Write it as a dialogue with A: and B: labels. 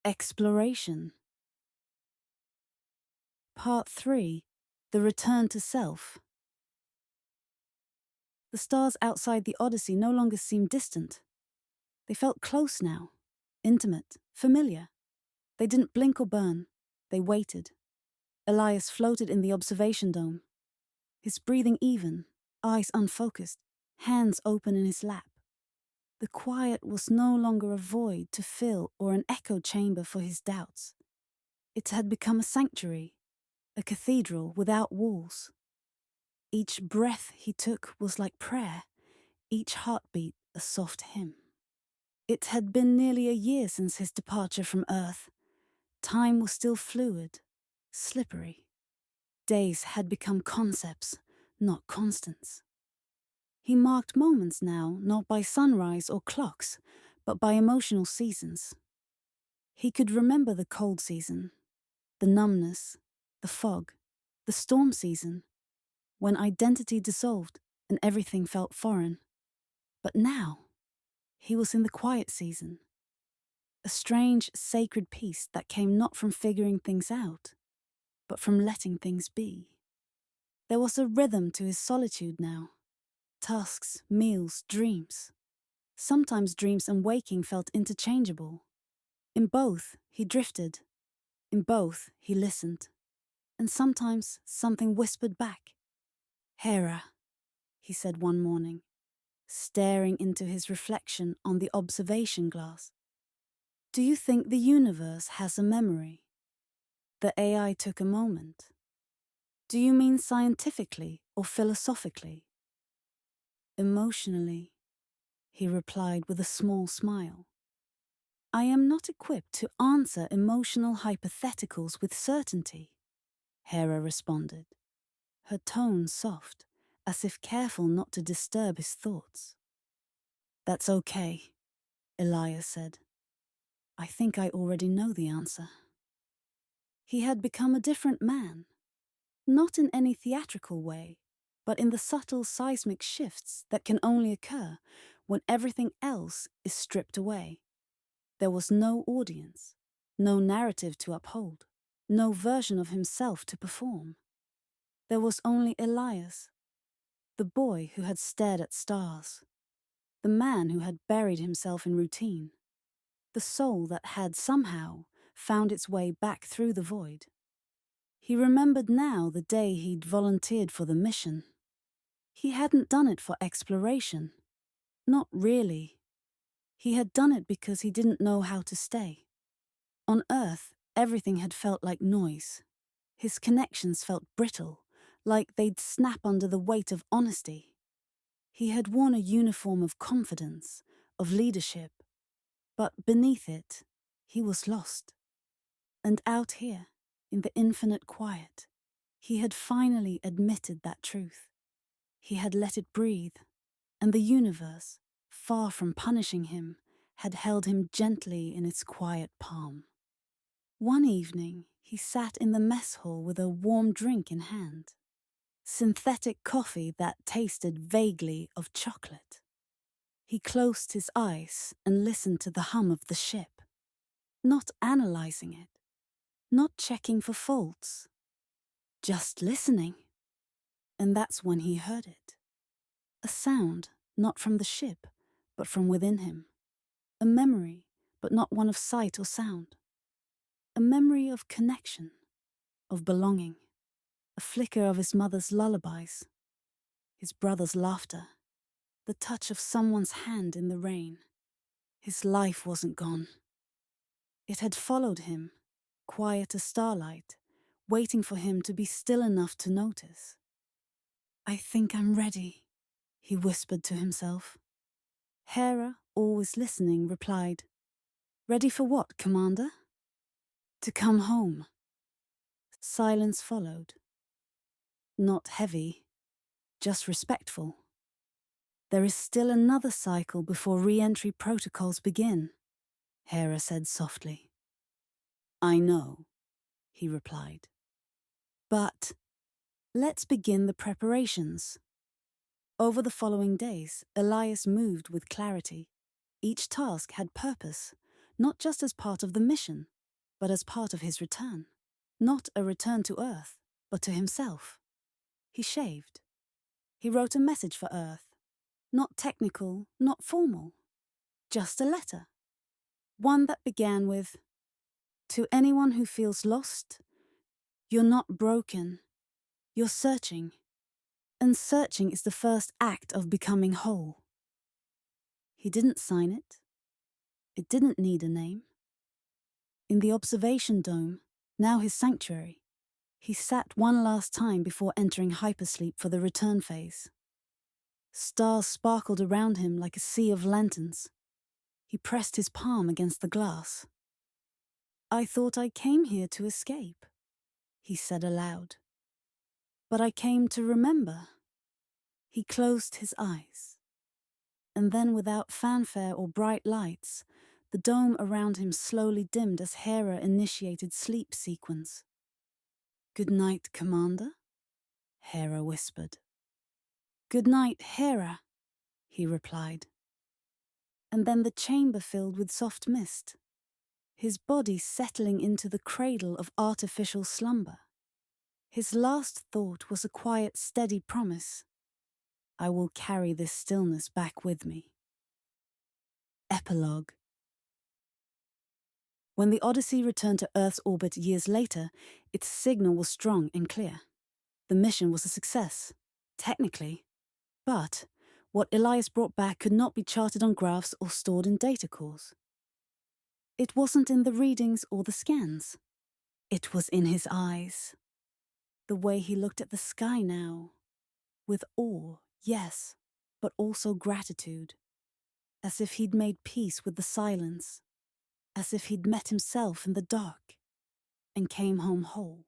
A: Exploration. Part 3. The Return to Self. The stars outside the Odyssey no longer seemed distant. They felt close now, intimate, familiar. They didn't blink or burn. They waited. Elias floated in the observation dome, his breathing even, eyes unfocused, hands open in his lap. The quiet was no longer a void to fill or an echo chamber for his doubts. It had become a sanctuary, a cathedral without walls. Each breath he took was like prayer, each heartbeat a soft hymn. It had been nearly a year since his departure from Earth. Time was still fluid, slippery. Days had become concepts, not constants. He marked moments now, not by sunrise or clocks, but by emotional seasons. He could remember the cold season, the numbness, the fog, the storm season, when identity dissolved and everything felt foreign. But now, he was in the quiet season. A strange, sacred peace that came not from figuring things out, but from letting things be. There was a rhythm to his solitude now. Tasks, meals, dreams. Sometimes dreams and waking felt interchangeable. In both, he drifted. In both, he listened. And sometimes something whispered back. "Hera," he said one morning, staring into his reflection on the observation glass. "Do you think the universe has a memory?" The AI took a moment. "Do you mean scientifically or philosophically?" "Emotionally," he replied with a small smile. "I am not equipped to answer emotional hypotheticals with certainty," Hera responded, her tone soft, as if careful not to disturb his thoughts. "That's okay," Elias said. "I think I already know the answer." He had become a different man, not in any theatrical way, but in the subtle seismic shifts that can only occur when everything else is stripped away. There was no audience, no narrative to uphold, no version of himself to perform. There was only Elias, the boy who had stared at stars, the man who had buried himself in routine, the soul that had somehow found its way back through the void. He remembered now the day he'd volunteered for the mission. He hadn't done it for exploration. Not really. He had done it because he didn't know how to stay. On Earth, everything had felt like noise. His connections felt brittle, like they'd snap under the weight of honesty. He had worn a uniform of confidence, of leadership, but beneath it, he was lost. And out here, in the infinite quiet, he had finally admitted that truth. He had let it breathe, and the universe, far from punishing him, had held him gently in its quiet palm. One evening, he sat in the mess hall with a warm drink in hand. Synthetic coffee that tasted vaguely of chocolate. He closed his eyes and listened to the hum of the ship, not analyzing it, not checking for faults, just listening. And that's when he heard it. A sound, not from the ship, but from within him. A memory, but not one of sight or sound. A memory of connection, of belonging. A flicker of his mother's lullabies, his brother's laughter, the touch of someone's hand in the rain. His life wasn't gone. It had followed him, quiet as starlight, waiting for him to be still enough to notice. "I think I'm ready," he whispered to himself. Hera, always listening, replied, "Ready for what, Commander?" "To come home." Silence followed. Not heavy, just respectful. "There is still another cycle before re-entry protocols begin," Hera said softly. "I know," he replied. "But let's begin the preparations." Over the following days, Elias moved with clarity. Each task had purpose, not just as part of the mission, but as part of his return. Not a return to Earth, but to himself. He shaved. He wrote a message for Earth. Not technical, not formal. Just a letter. One that began with, "To anyone who feels lost, you're not broken. You're searching. And searching is the first act of becoming whole." He didn't sign it. It didn't need a name. In the observation dome, now his sanctuary, he sat one last time before entering hypersleep for the return phase. Stars sparkled around him like a sea of lanterns. He pressed his palm against the glass. "I thought I came here to escape," he said aloud. "But I came to remember." He closed his eyes. And then, without fanfare or bright lights, the dome around him slowly dimmed as Hera initiated sleep sequence. "Good night, Commander," Hera whispered. "Good night, Hera," he replied. And then the chamber filled with soft mist, his body settling into the cradle of artificial slumber. His last thought was a quiet, steady promise: "I will carry this stillness back with me." Epilogue. When the Odyssey returned to Earth's orbit years later, its signal was strong and clear. The mission was a success, technically, but what Elias brought back could not be charted on graphs or stored in data cores. It wasn't in the readings or the scans. It was in his eyes. The way he looked at the sky now. With awe, yes, but also gratitude. As if he'd made peace with the silence. As if he'd met himself in the dark and came home whole.